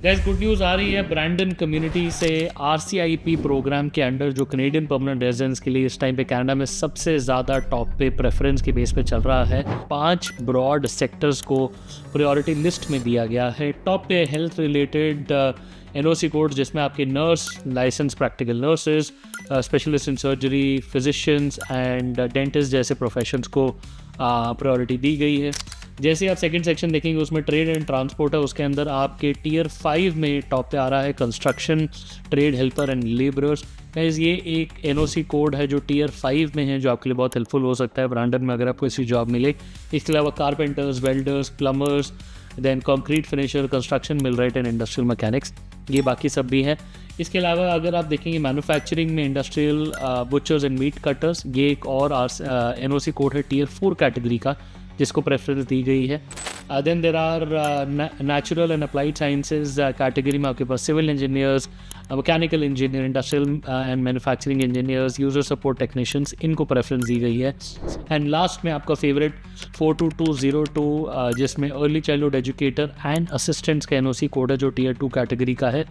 Gas good news आ रही है Brandon community से। RCIP प्रोग्राम के अंडर जो कनेडियन परमानेंट रेजिडेंट्स के लिए इस टाइम पे कनाडा में सबसे ज़्यादा टॉप पे प्रेफरेंस के बेस पे चल रहा है। 5 ब्रॉड सेक्टर्स को प्रायोरिटी लिस्ट में दिया गया है। टॉप पे हेल्थ रिलेटेड NOC कोड जिसमें आपके nurse, license practical nurses, specialist in surgery, physicians and dentist जैसे प्रोफेशंस को प्रायोरिटी दी गई है। जैसे आप सेकंड सेक्शन देखेंगे उसमें ट्रेड एंड ट्रांसपोर्ट है, उसके अंदर आपके टियर 5 में टॉप पे आ रहा है construction, trade helper and labourers. Guys ये एक NOC कोड है जो टियर 5 में है, जो आपके लिए बहुत हेल्पफुल हो सकता है ब्रांडन में अगर आपको ऐसी जॉब मिले। इसके अलावा carpenters, welders, plumbers, then concrete finisher, construction millwright and industrial mechanics, ये बाकी सब भी है। इसके अलावा अगर आप देखेंगे मैन्युफैक्चरिंग में industrial butchers and meat cutters, ये एक और NOC कोड है टियर 4 कैटेगरी का जिसको प्रेफरेंस दी गई है। Then there are natural and applied sciences category में आपके पास civil engineers, mechanical engineer, industrial and manufacturing engineers, user support technicians, इनको प्रेफरेंस दी गई है। एंड लास्ट में आपका फेवरेट 42202 जिसमें early childhood educator and assistants का NOC कोड है जो टियर 2 कैटेगरी का है।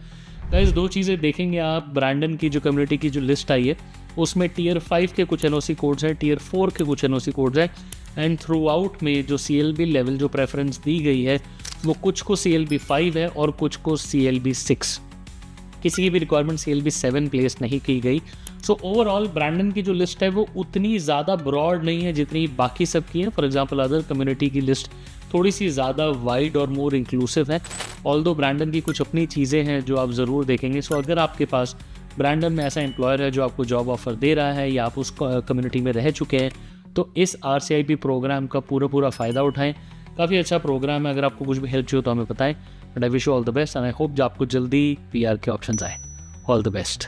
गाइस दो चीज़ें देखेंगे आप, ब्रैंडन की जो कम्युनिटी की जो लिस्ट आई है उसमें टियर 5 के कुछ NOC कोड्स हैं, टियर 4 के कुछ NOC कोड्स हैं, एंड थ्रू आउट में जो CLB लेवल जो प्रेफरेंस दी गई है वो कुछ को CLB 5 है और कुछ को CLB 6, किसी की भी रिक्वायरमेंट CLB 7 प्लेस नहीं की गई। सो ओवरऑल ब्रैंडन की जो लिस्ट है वो उतनी ज़्यादा ब्रॉड नहीं है जितनी बाकी सब की है। फॉर एग्जांपल अदर कम्युनिटी की लिस्ट थोड़ी सी ज़्यादा वाइड और मोर इंक्लूसिव है। ऑल्दो ब्रैंडन की कुछ अपनी चीज़ें हैं जो आप ज़रूर देखेंगे। सो अगर आपके पास ब्रैंडन में ऐसा एम्प्लॉयर है जो आपको जॉब ऑफर दे रहा है या आप उस कम्युनिटी में रह चुके हैं तो इस RCIP प्रोग्राम का पूरा फ़ायदा उठाएं। काफ़ी अच्छा प्रोग्राम है। अगर आपको कुछ भी हेल्प चाहिए तो हमें बताएं। But I wish you all the best and I hope जो आपको जल्दी PR के ऑप्शंस आए। All the best.